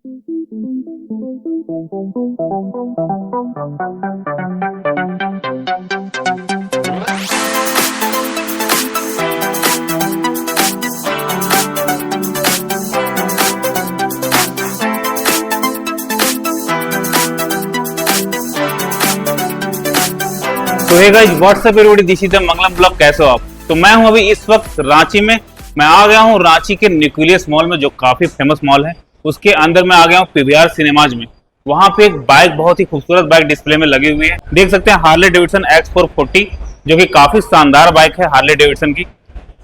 तो hey guys, what's up everybody, this is the Mangalam blog. कैसे हो आप? तो मैं हूं अभी इस वक्त रांची में। मैं आ गया हूं रांची के न्यूक्लियस मॉल में, जो काफी फेमस मॉल है। उसके अंदर मैं आ गया हूं पीवीआर सिनेमाज में। वहां पे एक बाइक, बहुत ही खूबसूरत बाइक डिस्प्ले में लगी हुई है। देख सकते हैं हार्ले डेविडसन X440, जो कि काफी शानदार बाइक है हार्ले डेविडसन की।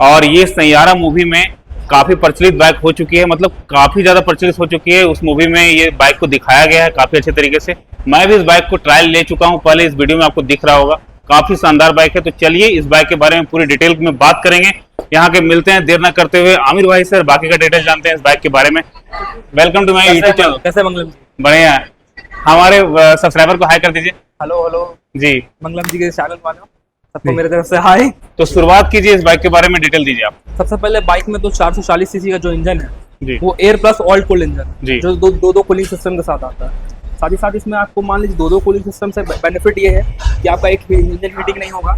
और ये सैयारा मूवी में काफी प्रचलित बाइक हो चुकी है, मतलब काफी ज्यादा प्रचलित हो चुकी है। उस मूवी में ये बाइक को दिखाया गया है काफी अच्छे तरीके से। मैं भी इस बाइक को ट्रायल ले चुका हूं, पहले इस वीडियो में आपको दिख रहा होगा। काफी शानदार बाइक है। तो चलिए इस बाइक के बारे में पूरी डिटेल में बात करेंगे। यहाँ के मिलते हैं देर न करते हुए आमिर भाई सर, बाकी का डिटेल जानते हैं इस बाइक के बारे में। Welcome to my YouTube channel. कैसे मंगलम जी? बढ़िया है। हमारे सब्सक्राइबर को हाई कर दीजिए। हेलो हेलो जी, मंगलम जी के चैनल वालों, सबको मेरे तरफ से हाय। तो शुरुआत कीजिए इस बाइक के बारे में, डिटेल दीजिए आप। सबसे पहले बाइक में तो 440 सीसी का जो इंजन है जी, वो air plus oil cooled engine, जी। जो दो कूलिंग सिस्टम के साथ आता है। साथ ही साथ इसमें आपको मान लीजिए दो कूलिंग सिस्टम से बेनिफिट ये है कि आपका एक इंजन हीटिंग नहीं होगा,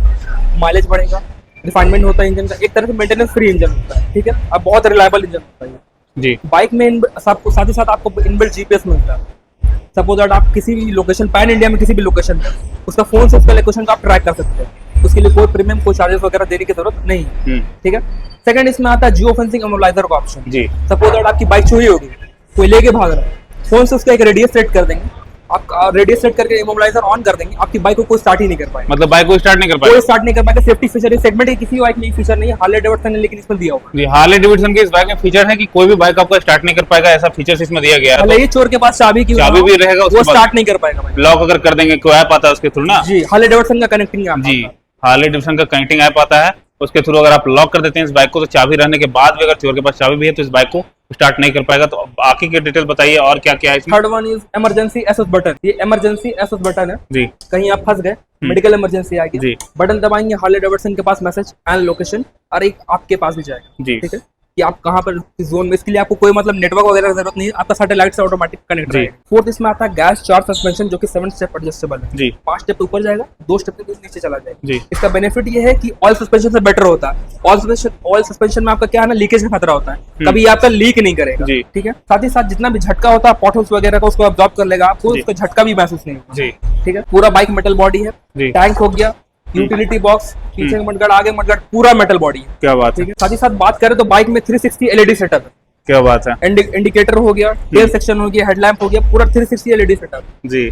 माइलेज बढ़ेगा, रिफाइनमेंट होता है इंजन का, एक तरह से मेंटेनेंस फ्री इंजन होता है। ठीक है, अब बहुत रिलायबल इंजन होता है जी। बाइक में। साथ ही साथ आपको इनबिल्ट जीपीएस मिलता है। सपोज दैट आप किसी भी लोकेशन, पैन इंडिया में किसी भी लोकेशन पे उसका फोन से उसका लोकेशन को आप ट्रैक कर सकते हैं। उसके लिए कोई प्रीमियम, कोई चार्जेस वगैरह देने की जरूरत नहीं है। ठीक है। सेकंड, इसमें आता है जियो फेंसिंग इमोबलाइजर का ऑप्शन जी। सपोज दैट आपकी बाइक चोरी होगी, कोई लेके भाग रहा है, फोन से उसका एक रेडियस सेट कर देंगे आप, रेडियस सेट करके इमोबलाइजर ऑन कर देंगे, आपकी बाइक को कोई स्टार्ट ही नहीं कर पाएगा। मतलब बाइक को स्टार्ट नहीं कर पाएगा, कोई स्टार्ट नहीं कर पाएगा। सेफ्टी फीचर इस सेगमेंट के किसी बाइक में ये फीचर नहीं है, हार्ले डेविडसन ने लेकिन इसमें दिया हुआ जी। हार्ले डेविडसन के इस बाइक में फीचर है कि कोई भी बाइक आपको स्टार्ट नहीं कर पाएगा, ऐसा फीचर्स इसमें दिया गया है। भले ही चोर के पास चाबी भी रहेगा, वो स्टार्ट नहीं कर पाएगा बाइक। लॉक अगर कर देंगे, कोई ऐप आता है उसके थ्रू ना जी, हार्ले डेविडसन का कनेक्टिंग ऐप जी। हार्ले डेविडसन का कनेक्टिंग ऐप आता है, उसके थ्रू अगर आप लॉक कर देते हैं इस बाइक को, तो चाबी रहने के बाद भी अगर चोर के पास चाबी भी है तो इस बाइक को स्टार्ट नहीं कर पाएगा। तो बाकी की डिटेल बताइए और क्या क्या है इसमें। Third one is emergency SOS button. ये इमरजेंसी एसओएस बटन है जी। कहीं आप फंस गए, मेडिकल इमरजेंसी आ गई, बटन दबाएंगे, हार्ले डेविडसन के पास मैसेज एंड लोकेशन और एक आपके पास भी जाएगा जी। ठीक है, कि आप कहाँ पर जोन में। इसके लिए आपको कोई मतलब नेटवर्क वगैरह की जरूरत नहीं है, आपका सैटेलाइट से ऑटोमेटिक कनेक्ट रहेगा। फोर्थ, इसमें आता है गैस चार्ज सस्पेंशन, जो कि 7 स्टेप एडजस्टेबल है जी। 5 स्टेप ऊपर जाएगा, 2 स्टेप नीचे चला जाएगा जी। इसका बेनिफिट ये है कि ऑयल सस्पेंशन से बेटर होता है। ऑयल सस्पेंशन में आपका क्या है ना, लीकेज का खतरा होता है, कभी आपका लीक नहीं करेगा। ठीक है। साथ ही साथ जितना भी झटका होता है पॉटहोल्स वगैरह का, उसको अब्जॉर्ब कर लेगा, आपको उसका झटका भी महसूस नहीं होगा। ठीक है। पूरा बाइक मेटल बॉडी है, टैंक हो गया, यूटिलिटी बॉक्स, पीछे मडगार्ड, आगे मडगार्ड, पूरा मेटल बॉडी है। क्या बात है। साथ ही साथ बात करें तो बाइक में 360 एलईडी सेटअप है। क्या बात है। इंडिकेटर हो गया, टेल सेक्शन हो गया, हेडलैम्प हो गया, पूरा 360 एलईडी सेटअप जी।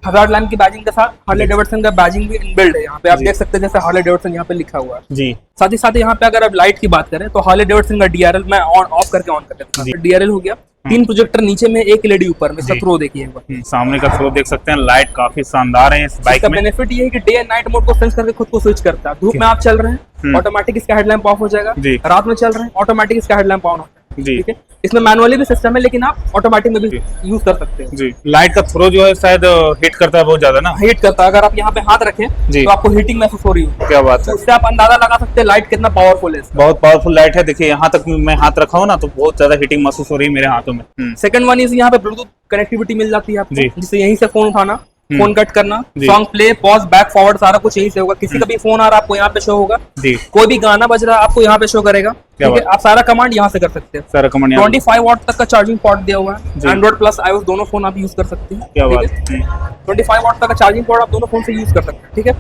हजार्ड लैम्प की बैजिंग के साथ हार्ले डेविडसन का बैजिंग भी इनबिल्ड है। यहाँ पे आप देख सकते हैं जैसे हार्ले डेविडसन यहाँ पे लिखा हुआ है जी। साथ ही साथ यहाँ पे अगर आप लाइट की बात करें तो हार्ले डेविडसन का डीआरएल मैं ऑन ऑफ करके ऑन कर देता हूँ। डीआरएल हो गया, 3 प्रोजेक्टर नीचे में, 1 एलईडी ऊपर में। इसका थ्रो देखिए, सामने का थ्रो देख सकते हैं, लाइट काफी शानदार है इस बाइक में। बेनिफिट ये है कि डे एंड नाइट मोड को सेंस करके खुद को स्विच करता है। धूप में आप चल रहे हैं, ऑटोमेटिक इसका हेडलैम्प ऑफ हो जाएगा। रात में चल रहे हैं, ऑटोमेटिक इसका हेडलैम्प ऑन होता है। ठीक है। इसमें मैनुअली भी सिस्टम है, लेकिन आप ऑटोमेटिक में भी यूज कर सकते हैं जी। लाइट का थ्रो जो है शायद हीट करता है बहुत ज्यादा ना, हीट करता है। अगर आप यहाँ पे हाथ रखें तो आपको हीटिंग महसूस हो रही है। क्या बात है। इससे आप अंदाजा लगा सकते हैं लाइट कितना पावरफुल है। बहुत पावरफुल लाइट है। देखिए यहाँ तक मैं हाथ रखा हूँ ना, तो बहुत ज्यादा हीटिंग महसूस हो रही है मेरे हाथों में। सेकंड वन इज यहाँ पे ब्लूटूथ कनेक्टिविटी मिल जाती है आपको, जिससे यहीं से फोन उठाना, फोन कट करना, song play, pause, back, forward सारा कुछ यहीं से होगा। किसी का भी फोन आ रहा है आपको यहाँ पे शो होगा, कोई भी गाना बज रहा है आपको यहाँ पे शो करेगा। ठीक है। आप सारा कमांड यहाँ से कर सकते हैं। सारा कमांड 25 वाट तक का चार्जिंग पोर्ट दिया हुआ है। एंड्रॉइड प्लस iOS दोनों फोन आप यूज कर सकते हैं। क्या बात है। 25 वाट तक का चार्जिंग पोर्ट आप दोनों फोन से यूज कर सकते हैं। ठीक है।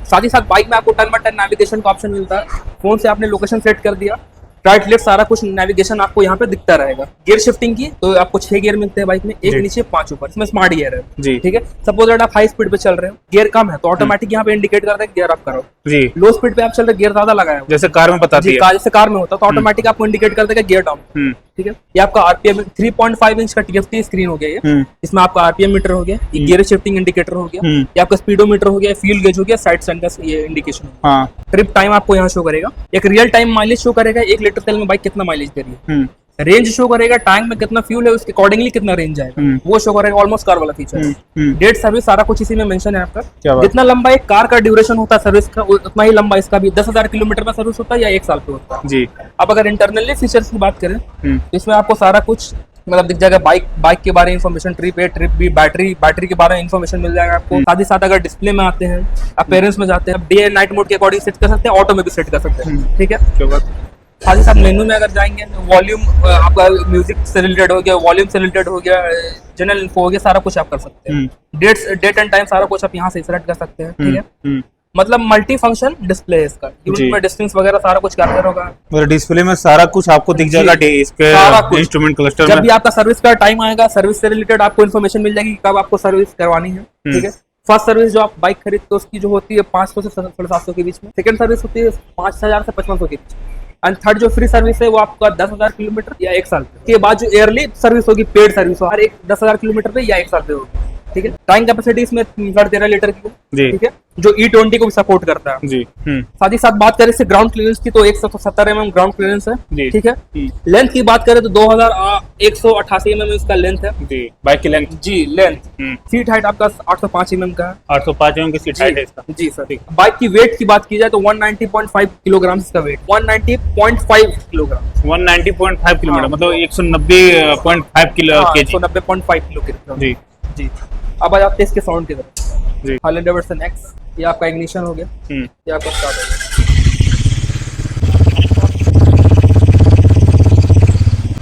साथ ही साथ बाइक में आपको टर्न बाय टर्न नेविगेशन का ऑप्शन मिलता है। फोन से आपने लोकेशन सेट कर दिया, राइट लेफ्ट सारा कुछ नेविगेशन आपको यहाँ पे दिखता रहेगा। गियर शिफ्टिंग की तो आपको 6 गियर मिलते हैं बाइक में, 1 नीचे 5 ऊपर। इसमें स्मार्ट गियर है जी। ठीक है। सपोज अगर आप हाई स्पीड पे चल रहे हो, गियर कम है तो ऑटोमेटिक यहाँ पे इंडिकेट करता है गियर अप करो जी। लो स्पीड पे आप चल रहे, गियर ज्यादा लगाया है, जैसे कार में बताती है, जैसे कार में होता है तो ऑटोमेटिक आपको इंडिकेट कर देगा गियर डाउन। ठीक है। ये आपका आरपीएम 3.5 इंच का टीएफटी स्क्रीन हो गया ये। इसमें आपका आरपीएम मीटर हो गया, गियर शिफ्टिंग इंडिकेटर हो गया, ये आपका स्पीडोमीटर हो गया, फ्यूल गेज हो गया, साइड सेंटर ये इंडिकेशन। ट्रिप टाइम आपको यहाँ शो करेगा, एक रियल टाइम माइलेज शो करेगा, 1 लीटर तेल में बाइक कितना माइलेज दे रही है। रेंज शो करेगा, टैंक में कितना फ्यूल है उसके अकॉर्डिंगली कितना रेंज आएगा वो शो करेगा। ऑलमोस्ट कार वाला फीचर है। डेट सर्विस सारा कुछ इसी में मेंशन है आपका। जितना लंबा एक कार का ड्यूरेशन होता है सर्विस का, उतना ही लंबा इसका भी 10,000 किलोमीटर में सर्विस होता है या 1 साल पे होता है जी। अब अगर इंटरनली फीचर्स की बात करें तो इसमें आपको सारा कुछ मतलब दिख जाएगा बाइक के बारे में information, trip A, trip B, battery के बारे में इन्फॉर्मेशन मिल जाएगा आपको। साथ ही साथ अगर डिस्प्ले में आते हैं, अपीयरेंस में जाते हैं, डे एंड नाइट मोड के अकॉर्डिंग सेट कर सकते हैं, ऑटो में भी सेट कर सकते हैं, ठीक है। साथ ही साथ मेनू में अगर जाएंगे, वॉल्यूम आपका म्यूजिक से रिलेटेड हो गया, वॉल्यूम से रिलेटेड हो गया, जनरल इन्फो हो गया, सारा कुछ आप कर सकते हैं। डेट एंड टाइम सारा कुछ आप यहाँ से सेलेक्ट कर सकते हैं, ठीक है। मतलब मल्टी फंक्शन डिस्प्ले है इसका, यूनिट में डिस्टेंस वगैरह सारा कुछ कैप्चर होगा और डिस्प्ले में सारा कुछ आपको दिख जाएगा इसके इंस्ट्रूमेंट क्लस्टर में। जब भी आपका सर्विस का टाइम आएगा, सर्विस से रिलेटेड आपको इन्फॉर्मेशन मिल जाएगी कब आपको सर्विस करवानी है, ठीक है। फर्स्ट सर्विस जो आप बाइक खरीदते हो उसकी जो होती है 500 से 750 के बीच में, सेकंड सर्विस होती है 5000 से 5500 के बीच, एंड थर्ड जो फ्री सर्विस है वो आपका 10,000 किलोमीटर या 1 साल के बाद जो ईयरली सर्विस होगी, पेड सर्विस हर एक 10,000 किलोमीटर पे या 1 साल पे होगी, ठीक है। टैंक कैपेसिटी इसमें 13.5 लीटर की है, ठीक है, जो E20 को भी सपोर्ट करता है जी। साथ ही साथ बात करें इससे ग्राउंड क्लियरेंस की तो 170 mm ग्राउंड क्लियरेंस है, ठीक है। लेंथ की बात करें तो 2188 mm इसका लेंथ है जी, बाइक की लेंथ जी, लेंथ। सीट हाइट आपका 805 mm का है, 805 mm की सीट हाइट है इसका जी सर, ठीक। बाइक की वेट की बात की जाए तो 190.5 किलोग्राम इसका वेट, 190.5 किलोग्राम, 190.5 किलोमीटर मतलब 190.5 किलो, 190.5 किलो जी जी। अब आ जाते हैं इसके साउंड की तरफ जी। हार्ले डेविडसन एक्स, ये आपका इग्निशन हो गया, ये आपका स्टार्ट हो गया।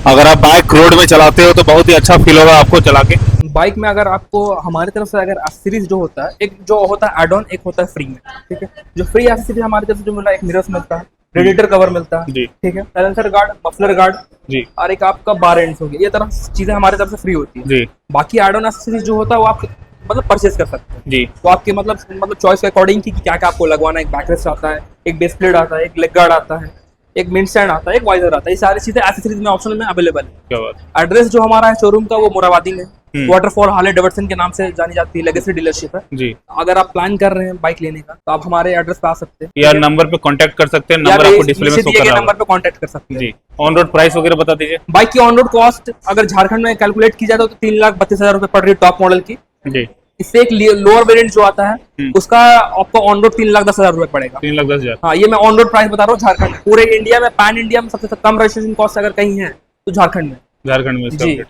अगर आप बाइक रोड में चलाते हो तो बहुत ही अच्छा फील होगा आपको चला के। बाइक में अगर आपको हमारी तरफ से अगर एसेसरीज जो होता है, एक जो होता है एड ऑन, एक होता है फ्री में, ठीक है। जो फ्री एसेसरीज हमारी तरफ से जो मिला है, एक मिरर्स मिलता है, रेडिएटर कवर मिलता है जी, ठीक है, साइलेंसर गार्ड, मफलर गार्ड जी, और एक आपका बार एंड्स हो गया, ये तरह चीजें हमारी तरफ से फ्री होती है जी। बाकी एड ऑन एसेसरीज जो होता है वो आप मतलब परचेज कर सकते हैं जी। तो आपके मतलब चॉइस के अकॉर्डिंग की क्या क्या आपको लगवाना है। एक बैकरेस्ट आता है, एक बेस प्लेट आता है, एक लेग गार्ड आता है, एक मिड स्टैंड आता है, एक वाइजर आता है, ये सारी चीजें एसेसरीज में ऑप्शन में अवेलेबल है। एड्रेस जो हमारा है शोरूम का वो मोराबादी में, वाटरफॉल हार्ले डेविडसन के नाम से जानी जाती है, लेगेसी डीलरशिप है जी। अगर आप प्लान कर रहे हैं बाइक लेने का तो आप हमारे एड्रेस पे आ सकते हैं या नंबर पे कांटेक्ट कर सकते हैं, नंबर आपको डिस्प्ले में शो कर रहा है, नंबर पे कांटेक्ट कर सकते हैं जी। ऑन रोड प्राइस वगैरह बता दीजिए। बाइक की ऑन रोड कॉस्ट अगर झारखंड में कैलकुलेट की जाए तो 3,32,000 रुपए पड़ रही है टॉप मॉडल की जी। इससे एक लोअर वेरिएंट जो आता है उसका आपको ऑन रोड 3,10,000 रुपए पड़ेगा, 3,10,000। हाँ, ये मैं ऑन रोड प्राइस बता रहा हूँ झारखंड में। पूरे इंडिया में, पैन इंडिया में सबसे कम रजिस्ट्रेशन कॉस्ट अगर कहीं है तो झारखंड में जी।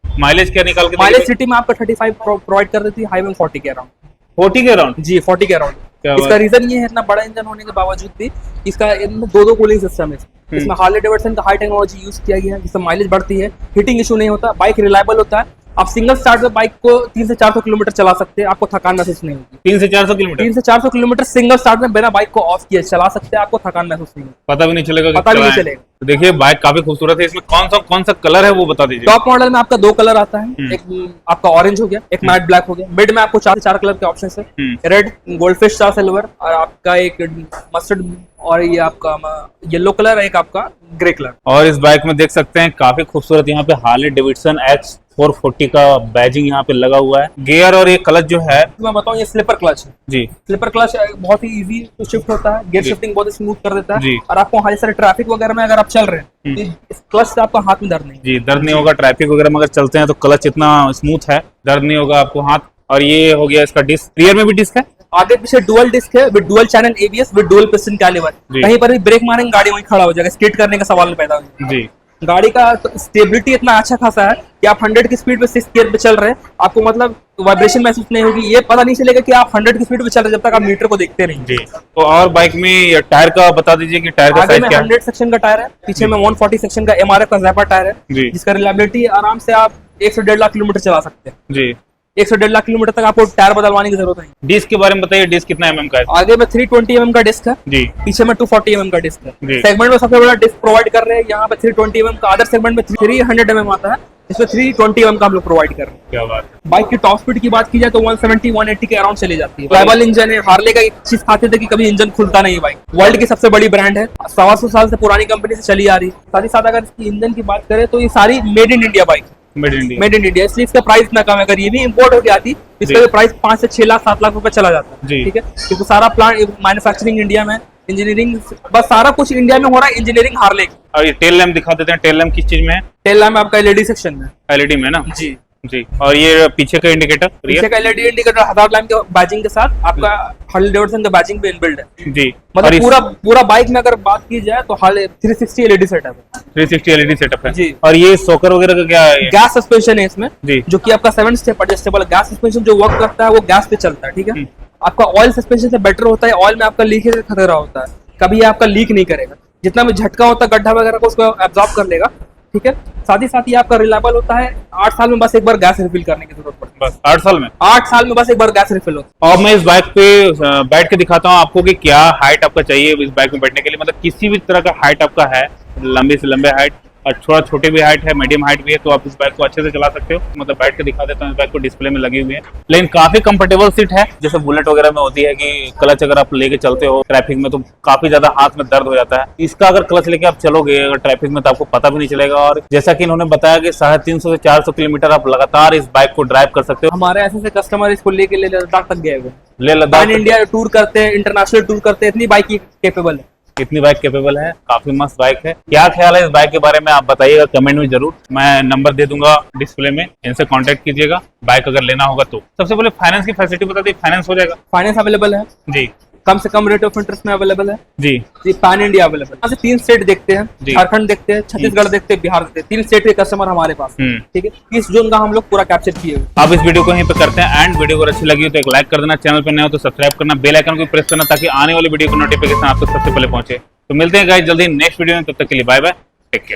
माइलेज क्या निकाल के? माइलेज सिटी में आपका 35 प्रोवाइड कर देती है, हाईवे में 40 के अराउंड, 40 के अराउंड जी, 40 के अराउंड। इसका रीजन ये है, इतना बड़ा इंजन होने के बावजूद भी इसका दो कूलिंग सिस्टम है। इसमें हार्ले डेविडसन का हाई टेक्नोलॉजी यूज किया गया है, जिससे माइलेज बढ़ती है, हीटिंग इशू नहीं होता, बाइक रिलायबल होता है। आप सिंगल स्टार्ट में बाइक को 300 से 400 किलोमीटर चला सकते हैं, आपको थकान महसूस नहीं होगी। 300 से 400 किलोमीटर, 300 से 400 किलोमीटर सिंगल स्टार्ट में बिना बाइक को ऑफ किए चला सकते हैं, आपको थकान महसूस नहीं होगी, पता भी नहीं चलेगा, पता भी नहीं चलेगा। तो देखिए बाइक काफी खूबसूरत है। इसमें कौन सा कलर है वो बता दीजिए। टॉप मॉडल में आपका 2 कलर आता है, एक आपका ऑरेंज हो गया, एक मैट ब्लैक हो गया। मिड में आपको 4 कलर के ऑप्शन है, रेड, गोल्डफिश स्टार सिल्वर, और आपका एक मस्टर्ड, और ये आपका येलो कलर, एक आपका ग्रे कलर। और इस बाइक में देख सकते हैं काफी खूबसूरत यहाँ पे हार्ले डेविडसन X440 का बैजिंग यहाँ पे लगा हुआ है। गियर और ये क्लच जो है मैं बताऊँ, ये स्लीपर क्लच है जी। स्लीपर क्लच बहुत ही इजी टू शिफ्ट होता है, गियर शिफ्टिंग बहुत स्मूथ कर देता है जी। और आपको हमारे सारे ट्रैफिक वगैरह में अगर आप चल रहे हैं इस क्लच से आपका हाथ में दर्द नहीं जी, दर्द नहीं होगा। ट्रैफिक वगैरह में अगर चलते हैं तो क्लच इतना स्मूथ है, दर्द नहीं होगा आपको हाथ। और ये हो गया इसका डिस्क, रियर में भी डिस्क है, आगे पीछे डुअल डिस्क है with dual channel ABS with dual piston caliper. कहीं पर भी ब्रेक मारेंगे गाड़ी वहीं खड़ा हो जाएगा, स्किड करने का सवाल पैदा होगा जी। गाड़ी का स्टेबिलिटी इतना अच्छा खासा है कि आप 100 की स्पीड पे 6 गियर पे चल रहे हैं, आपको मतलब वाइब्रेशन महसूस नहीं होगी, ये पता नहीं चलेगा कि आप 100 की स्पीड पे चल रहे हैं जब तक आप मीटर को देखते नहीं जी। तो और बाइक में टायर का बता दीजिए कि टायर का साइज क्या है? 100 सेक्शन का टायर है, पीछे में 140 सेक्शन का MRF का ज़ैपर टायर है, जिसका रिलायबिलिटी आराम से आप 1 से 1.5 लाख किलोमीटर चला सकते हैं जी। 1 से 1.5 लाख किलोमीटर तक आपको टायर बदलवाने की जरूरत है। डिस्क के बारे में बताइए, डिस्क कितना mm का है? आगे में 320 mm का डिस्क है जी, पीछे में 240 mm का डिस्क है। सेगमेंट में सबसे बड़ा डिस्क प्रोवाइड कर रहे हैं यहाँ पे 320 mm का, अदर सेगमेंट में 300 mm आता है, इसमें 320 mm का हम लोग प्रोवाइड कर रहे हैं। क्या बात है। बाइक की टॉप स्पीड की बात की जाए तो 170-180 के अराउंड चली जाती है। ट्राइबल इंजन है, हार्ले का एक चीज खाते थे कि कभी इंजन खुलता नहीं। बाइक वर्ल्ड की सबसे बड़ी ब्रांड है, 125 साल से पुरानी कंपनी से चली आ रही है। साथ ही साथ अगर इसकी इंजन की बात करें तो ये सारी made in India bike, made in India, इसलिए इसका प्राइस इतना कम है। अगर ये भी इंपोर्ट होकर आती इसका प्राइस 5 से 6 लाख 7 लाख रुपए चला जाता है, ठीक है, क्योंकि सारा प्लांट मैन्युफैक्चरिंग इंडिया में, इंजीनियरिंग बस सारा कुछ इंडिया में हो रहा है, इंजीनियरिंग हार्ले की। और ये टेल लैम्प दिखा देते हैं, टेल लैम्प किस चीज में है? टेल लैम्प आपका LED सेक्शन में, LED में ना जी। जी। और ये पीछे का इंडिकेटर, पीछे का एलईडी इंडिकेटर हजार्ड लैंप के बैजिंग के साथ आपका हार्ले डेविडसन का बैजिंग भी इनबिल्ट है जी। मतलब पूरा बाइक में अगर बात की जाए तो हार्ले 360 एलईडी सेटअप है। 360 एलईडी सेटअप है जी। और ये सोकर वगैरह का क्या है? गैस सस्पेंशन है इसमें जी। जो कि आपका 7 स्टेप एडजस्टेबल गैस सस्पेंशन जो वर्क करता है वो गैस पे चलता है, ठीक है। आपका ऑयल सस्पेंशन से बेटर होता है, ऑयल में आपका लीकेज का खतरा होता है, कभी आपका लीक नहीं करेगा, जितना भी झटका होता है गड्ढा वगैरह को उसको एब्जॉर्ब कर लेगा, ठीक है। साथ ही आपका रिलायबल होता है, 8 साल में बस एक बार गैस रिफिल करने की जरूरत पड़ती है। बस 8 साल में? 8 साल में बस एक बार गैस रिफिल होता है। और मैं इस बाइक पे बैठ के दिखाता हूँ आपको कि क्या हाइट आपका चाहिए इस बाइक में बैठने के लिए, मतलब किसी भी तरह का हाइट आपका है, लंबे से लंबे हाइट और थोड़ा छोटे भी हाइट है, मीडियम हाइट भी है, तो आप इस बाइक को अच्छे से चला सकते हो। मतलब बैठ के दिखा देता हूँ, इस बाइक को डिस्प्ले में लगी हुई है, लेकिन काफी कंफर्टेबल सीट है। जैसे बुलेट वगैरह में होती है कि क्लच अगर आप लेके चलते हो ट्रैफिक में तो काफी ज्यादा हाथ में दर्द हो जाता है, इसका अगर क्लच लेके आप चलोगे अगर ट्रैफिक में तो आपको पता भी नहीं चलेगा। और जैसा कि इन्होंने बताया कि 350 से 400 किलोमीटर आप लगातार इस बाइक को ड्राइव कर सकते हो। हमारे ऐसे कस्टमर इसको लेके ले लद्दाख तक गए हुए, ले लद्दाख इंडिया टूर करते हैं, इंटरनेशनल टूर करते हैं, इतनी बाइक केपेबल है। इतनी बाइक कैपेबल है, काफी मस्त बाइक है। क्या ख्याल है इस बाइक के बारे में आप बताइएगा कमेंट में जरूर। मैं नंबर दे दूंगा डिस्प्ले में, इनसे कांटेक्ट कीजिएगा बाइक अगर लेना होगा तो। सबसे पहले फाइनेंस की फैसिलिटी बता दी, फाइनेंस हो जाएगा? फाइनेंस अवेलेबल है जी, कम से कम रेट ऑफ इंटरेस्ट में अवेलेबल है जी। Pan India available. यहाँ से 3 स्टेट देखते हैं, झारखंड देखते हैं, छत्तीसगढ़ देखते हैं, बिहार देखते हैं, 3 स्टेट के कस्टमर हमारे पास, ठीक है। 30 जून का हम लोग पूरा कैप्चर किए। आप इस वीडियो को यहीं पे करते हैं एंड वीडियो अगर अच्छी लगी हो तो एक लाइक कर देना, चैनल पर नए हो तो सब्सक्राइब करना, बेल आइकन को प्रेस करना ताकि आने वाली वीडियो की नोटिफिकेशन आप तक सबसे पहले पहुंचे। तो मिलते हैं गाइस जल्दी नेक्स्ट वीडियो में, तब तक के लिए बाय बाय, टेक केयर।